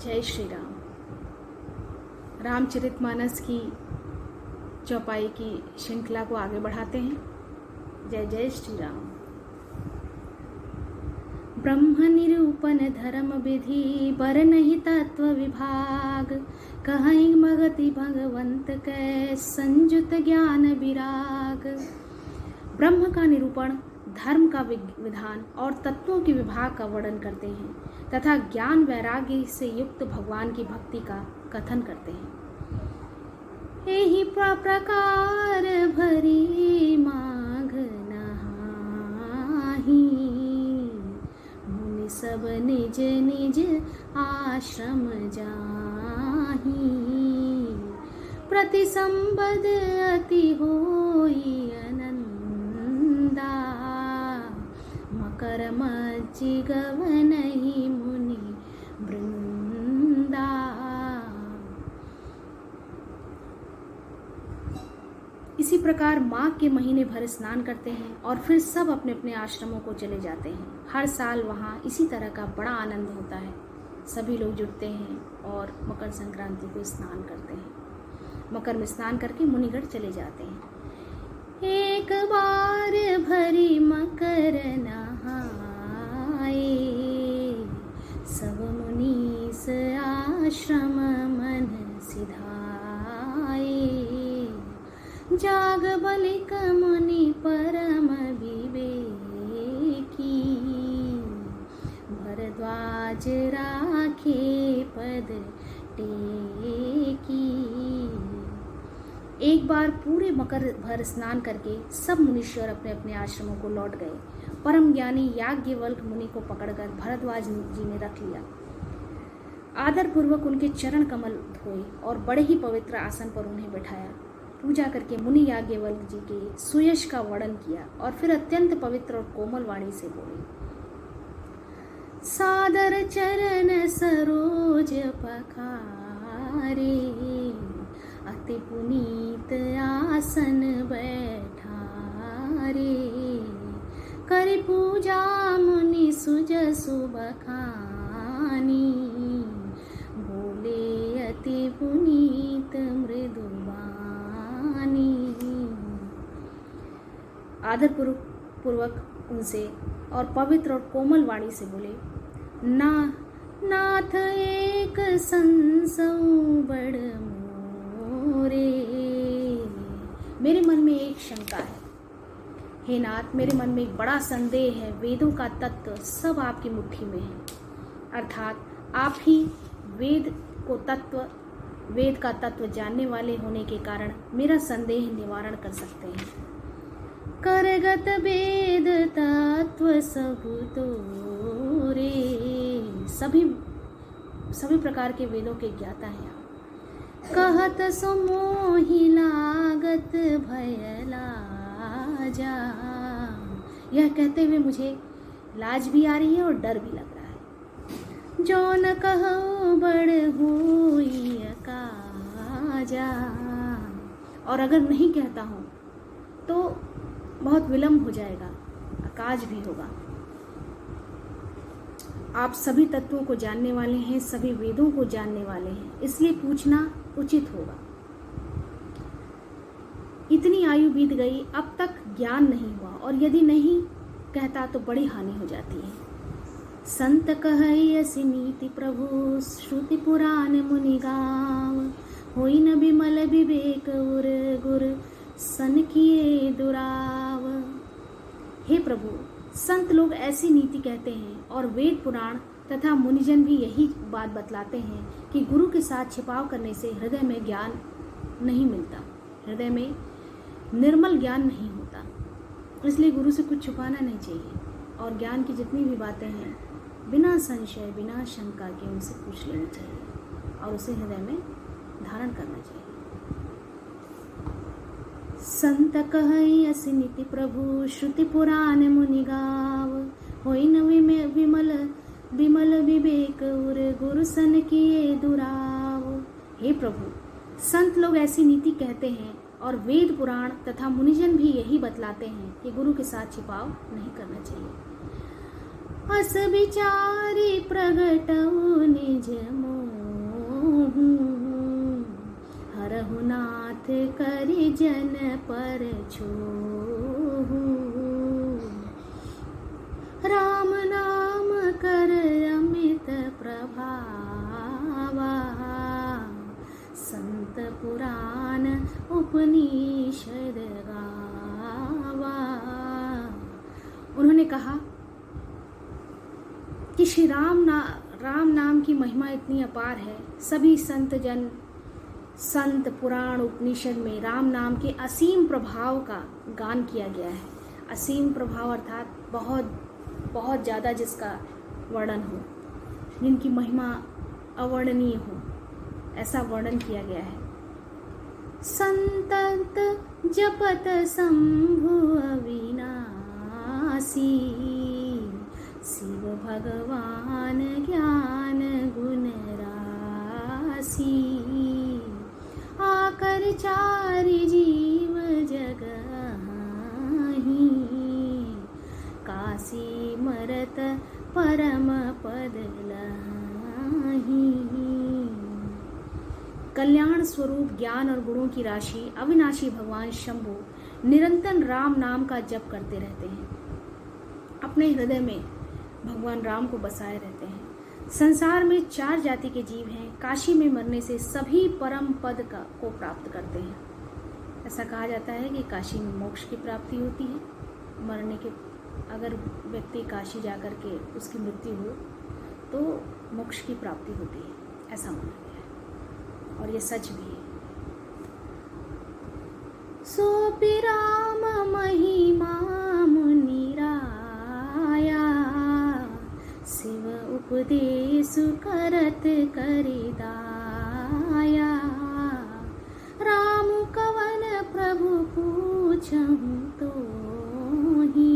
जय श्री राम। रामचरितमानस की चौपाई की श्रृंखला को आगे बढ़ाते हैं। जय जय श्री राम। ब्रह्म निरूपण धर्म विधि बर नहीं तत्व विभाग, कहीं मगति भगवंत कै संयुत ज्ञान विराग। ब्रह्म का निरूपण, धर्म का विधान और तत्वों के विभाग का वर्णन करते हैं तथा ज्ञान वैराग्य से युक्त भगवान की भक्ति का कथन करते हैं। यही प्रकार भरी माघ नहाही, मुनि सब निज निज आश्रम जाही। प्रति संबद अति होई आनंदा, मकर मज्जि गवनहि मुनि वृंदा। इसी प्रकार माघ के महीने भर स्नान करते हैं और फिर सब अपने अपने आश्रमों को चले जाते हैं। हर साल वहाँ इसी तरह का बड़ा आनंद होता है। सभी लोग जुटते हैं और मकर संक्रांति को स्नान करते हैं। मकर में स्नान करके मुनिगढ़ चले जाते हैं। एक बार भरी मकर नहाए, सब मुनीस आश्रम मन सिधाए। जाग बलिक मुनि परम विवेकी, भरद्वाज राखे पद टेकी। एक बार पूरे मकर भर स्नान करके सब मुनीश्वर अपने अपने आश्रमों को लौट गए। परम ज्ञानी याज्ञवल्क्य मुनि को पकड़कर भरद्वाज जी ने रख लिया। आदर पूर्वक उनके चरण कमल धोए और बड़े ही पवित्र आसन पर उन्हें बैठाया। पूजा करके मुनि याज्ञवल्क्य जी के सुयश का वर्णन किया और फिर अत्यंत पवित्र और कोमल वाणी से बोले। सादर चरण सरोज पखारे, अति पुनीत आसन बैठारे। करि पूजा मुनि सुजसु बखानी, बोले अति पुनीत मृदु वाणी। आदर पूर्वक उनसे और पवित्र और कोमल वाणी से बोले। नाथ एक संसौ बड़ मोरे, मेरे मन में एक शंका है। हे नाथ, मेरे मन में एक बड़ा संदेह है। वेदों का तत्व सब आपकी मुट्ठी में है, अर्थात आप ही वेद का तत्व जानने वाले होने के कारण मेरा संदेह निवारण कर सकते हैं। करगत वेद तत्व सब तोरे, सभी प्रकार के वेदों के ज्ञाता हैं आप। कहत सो मोहि लागत भय लाजा, यह कहते हुए मुझे लाज भी आ रही है और डर भी लग रहा है। जो न कहो बड़ हुई काजा, और अगर नहीं कहता हूँ तो बहुत विलम्ब हो जाएगा, अकाज भी होगा। आप सभी तत्वों को जानने वाले हैं, सभी वेदों को जानने वाले हैं, इसलिए पूछना उचित होगा। इतनी आयु बीत गई, अब तक ज्ञान नहीं हुआ, और यदि नहीं कहता तो बड़ी हानि हो जाती है। संत कहैयसि नीति प्रभु, श्रुति पुराण मुनि गाव। होई न बिमल विवेक उर, गुर सन किए दुराव। हे प्रभु, संत लोग ऐसी नीति कहते हैं और वेद पुराण तथा मुनिजन भी यही बात बतलाते हैं कि गुरु के साथ छिपाव करने से हृदय में ज्ञान नहीं मिलता, हृदय में निर्मल ज्ञान नहीं होता। इसलिए गुरु से कुछ छुपाना नहीं चाहिए और ज्ञान की जितनी भी बातें हैं बिना संशय बिना शंका के उनसे पूछ लेनी चाहिए और उसे हृदय में धारण करना चाहिए। संत कहैयसि नीति प्रभु, श्रुति पुराण मुनि गाव। होई न विमल विवेक उर, गुरु सन किए दुराव। हे प्रभु, संत लोग ऐसी नीति कहते हैं और वेद पुराण तथा मुनिजन भी यही बतलाते हैं कि गुरु के साथ छिपाव नहीं करना चाहिए। अस विचारी प्रगटऊ निज मोहि, हरहु नाथ करि जन पर छोहु। राम नाम कर अमित प्रभावा, संत पुराण उपनिषद गावा। उन्होंने कहा कि श्री राम नाम की महिमा इतनी अपार है। सभी संत पुराण उपनिषद में राम नाम के असीम प्रभाव का गान किया गया है। असीम प्रभाव अर्थात बहुत बहुत ज़्यादा जिसका वर्णन हो, जिनकी महिमा अवर्णनीय हो, ऐसा वर्णन किया गया है। संतत जपत शंभु अविनाशी, शिव भगवान ज्ञान गुण राशि। आकर चारि जीव जगहि, काशी मरत परम पद लहि। कल्याण स्वरूप ज्ञान और गुणों की राशि अविनाशी भगवान शंभु निरंतर राम नाम का जप करते रहते हैं। अपने हृदय में भगवान राम को बसाए रहते हैं। संसार में 4 जाति के जीव हैं। काशी में मरने से सभी परम पद को प्राप्त करते हैं। ऐसा कहा जाता है कि काशी में मोक्ष की प्राप्ति होती है। मरने के अगर व्यक्ति काशी जाकर के उसकी मृत्यु हो तो मोक्ष की प्राप्ति होती है, ऐसा माना गया है और ये सच भी है। सोपि राम महिमा मुनि राया, शिव उपदेश करत करिदाया। राम कवन प्रभु पूछहु तोहि,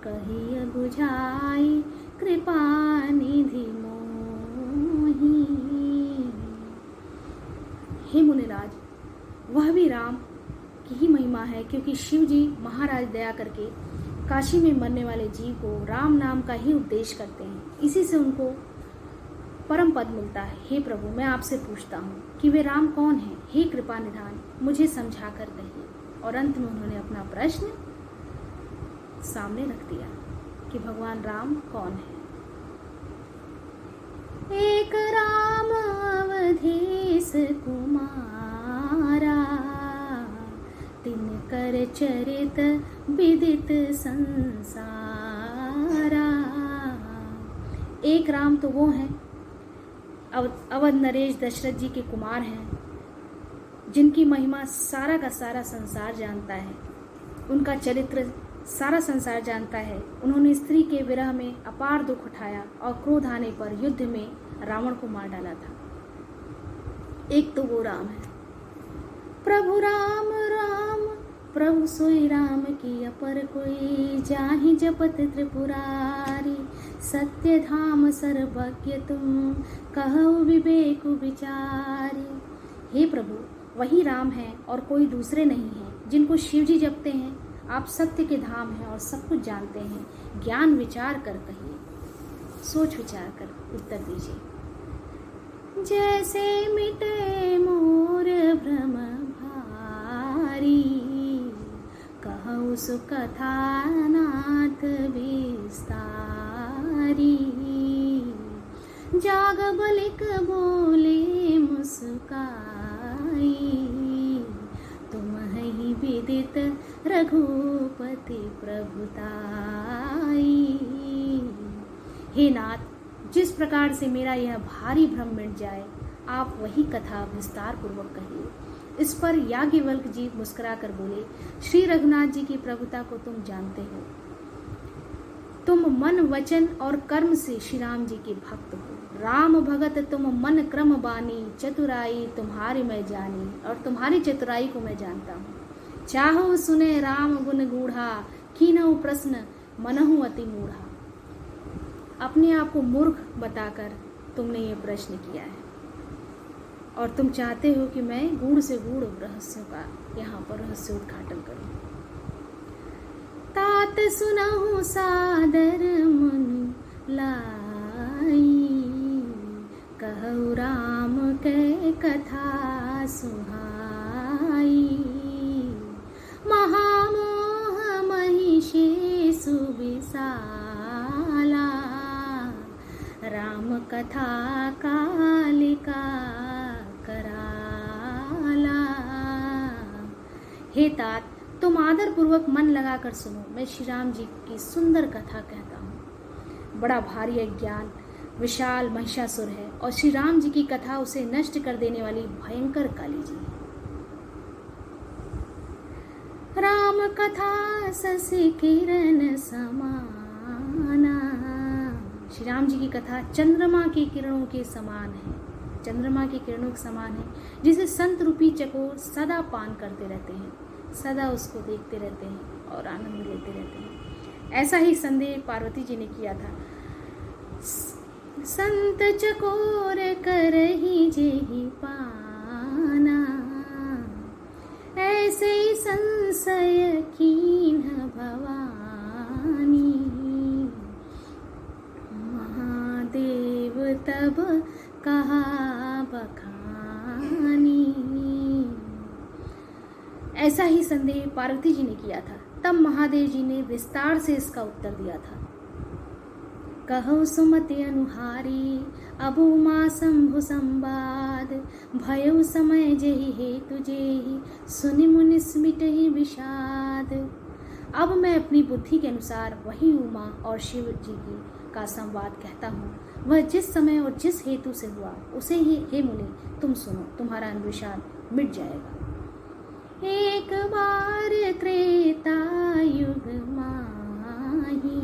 कहिय बुझाई कृपा निधि मोहि। हे मुनिराज, वह भी राम की ही महिमा है, क्योंकि शिव जी महाराज दया करके काशी में मरने वाले जीव को राम नाम का ही उपदेश करते हैं। इसी से उनको परम पद मिलता है। हे प्रभु, मैं आपसे पूछता हूँ कि वे राम कौन हैं? हे कृपा निधान, मुझे समझा कर कहिए। और अंत में उन्होंने अपना प्रश्न सामने रख दिया कि भगवान राम कौन है। एक राम अवधेश कुमारा, तिनकर चरित विदित संसारा। एक राम तो वो हैं, अवध नरेश दशरथ जी के कुमार हैं, जिनकी महिमा सारा का सारा संसार जानता है। उनका चरित्र सारा संसार जानता है। उन्होंने स्त्री के विरह में अपार दुख उठाया और क्रोध आने पर युद्ध में रावण को मार डाला था। एक तो वो राम है। प्रभु राम राम प्रभु सोई राम की अपर कोई, जाहि जपत त्रिपुरारी। सत्य धाम सर्वज्ञ तुम, कहु विवेक विचारी। हे प्रभु, वही राम है और कोई दूसरे नहीं है, जिनको शिव जी जपते हैं। आप सत्य के धाम हैं और सब कुछ जानते हैं। ज्ञान विचार कर कहिए, सोच विचार कर उत्तर दीजिए। जैसे मिटे मोर भ्रम भारी, कहु सुकथा नाथ विस्तारी। जाग बलिक बोले मुस्काई, तुम ही विदित रघुपति प्रभुताई। हे नाथ, जिस प्रकार से मेरा यह भारी भ्रम मिट जाए, आप वही कथा विस्तार पूर्वक कहिए। इस पर याज्ञवल्क्य जी मुस्कुरा कर बोले, श्री रघुनाथ जी की प्रभुता को तुम जानते हो। तुम मन वचन और कर्म से श्री राम जी के भक्त हो। राम भगत तुम मन क्रम बानी, चतुराई तुम्हारी मैं जानी। और तुम्हारी चतुराई को मैं जानता हूँ। चाहो सुने राम गुण गूढ़ा, कीनहु प्रश्न मनहु अति मूढ़ा। अपने आप को मूर्ख बताकर तुमने ये प्रश्न किया है और तुम चाहते हो कि मैं गूढ़ से गूढ़ रहस्यों का यहाँ पर रहस्य उद्घाटन करूं। तात सुनहु सादर मुनि लाई, कहु राम सुहाई। महामोह महिषेषु विशाला, राम कथा कालिका कराला। हे तात, तुम आदर पूर्वक मन लगाकर सुनो, मैं श्री राम जी की सुंदर कथा कहता हूँ। बड़ा भारी अज्ञान विशाल महिषासुर है और श्री राम जी की कथा उसे नष्ट कर देने वाली भयंकर काली जी है। राम कथा शशि किरण समाना, श्री राम जी की कथा चंद्रमा की किरणों के समान है, चंद्रमा की किरणों के समान है, जिसे संत रूपी चकोर सदा पान करते रहते हैं, सदा उसको देखते रहते हैं और आनंद लेते रहते हैं। ऐसा ही संदेह पार्वती जी ने किया था। संत चकोर करहि जेहि पाना, ऐसे ही संशय कीन्ह भवानी। महादेव तब कहा बखानी। ऐसा ही संदेह पार्वती जी ने किया था। तब महादेव जी ने विस्तार से इसका उत्तर दिया था। कहो सुमति अनुहारी, अबु माँ शंभु संवाद, भयो समय जेहि हेतु जेहि, सुनि मुनि स्मिटहि विषाद। अब मैं अपनी बुद्धि के अनुसार वही उमा और शिव जी की का संवाद कहता हूँ। वह जिस समय और जिस हेतु से हुआ उसे ही हे मुनि तुम सुनो, तुम्हारा विषाद मिट जाएगा। एक बार त्रेता युग माही,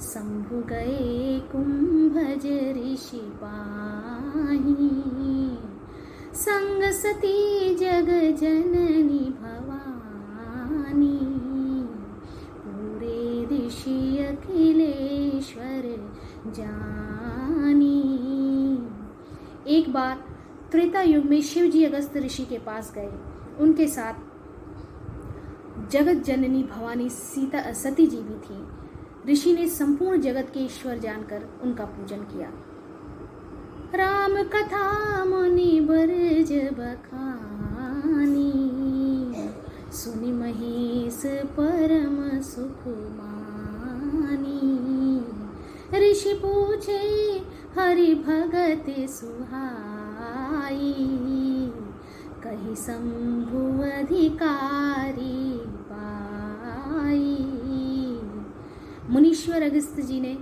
शंभु गए कुंभज ऋषि पाही। संग सती जग जननी भवानी, पूरे ऋषि अखिलेश्वर जानी। एक बार त्रेता युग में शिव जी अगस्त ऋषि के पास गए। उनके साथ जगत जननी भवानी सीता सती जी भी थी। ऋषि ने संपूर्ण जगत के ईश्वर जानकर उनका पूजन किया। राम कथा मुनि बरज बखानी, सुनि महेश परम सुख मानी। ऋषि पूछे हरि भगत सुहाई, कही शंभु अधिकारी पाई। मुनीश्वर अगस्त्य जी ने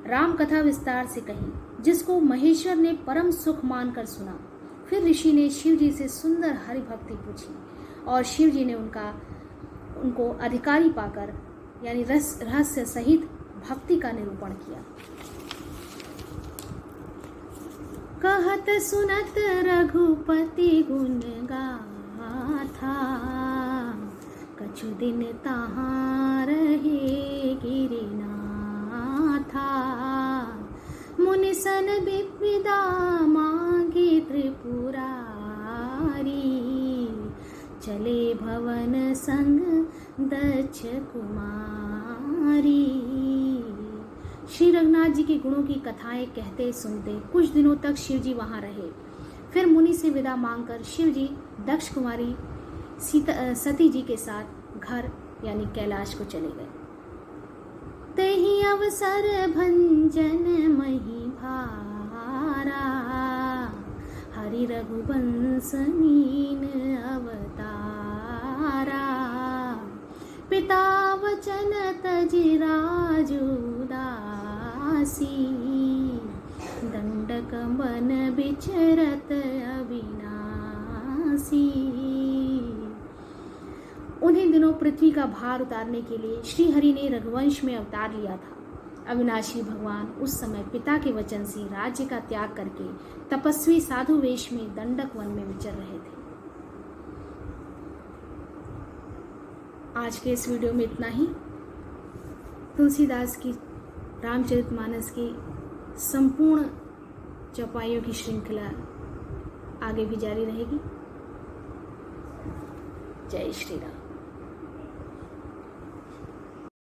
राम कथा विस्तार से कही, जिसको महेश्वर ने परम सुख मानकर सुना। फिर ऋषि ने शिव जी से सुंदर हरि भक्ति पूछी और शिव जी ने उनको अधिकारी पाकर यानी रहस्य सहित भक्ति का निरूपण किया। कहत सुनत रघुपति गुण गाथा, कछु दिन तहाँ रहे गिरिनाथा। मुनि सन विविदा मांगे त्रिपुरारी, चले भवन संग दक्ष कुमारी। श्री रघुनाथ जी के गुणों की कथाएं कहते सुनते कुछ दिनों तक शिव जी वहां रहे। फिर मुनि से विदा मांगकर शिव जी दक्ष कुमारी सती जी के साथ घर यानी कैलाश को चले गए। तेहि अवसर भंजन मही भारा, हरि रघुवंश मीन अवतारा। पिता वचन तजि राजु दासी, दंडक मन बिचरत अविनाशी। उन्हीं दिनों पृथ्वी का भार उतारने के लिए श्री हरि ने रघुवंश में अवतार लिया था। अविनाशी भगवान उस समय पिता के वचन से राज्य का त्याग करके तपस्वी साधु वेश में दंडक वन में विचर रहे थे। आज के इस वीडियो में इतना ही। तुलसीदास की रामचरितमानस की संपूर्ण चौपाइयों की श्रृंखला आगे भी जारी रहेगी। जय श्री राम।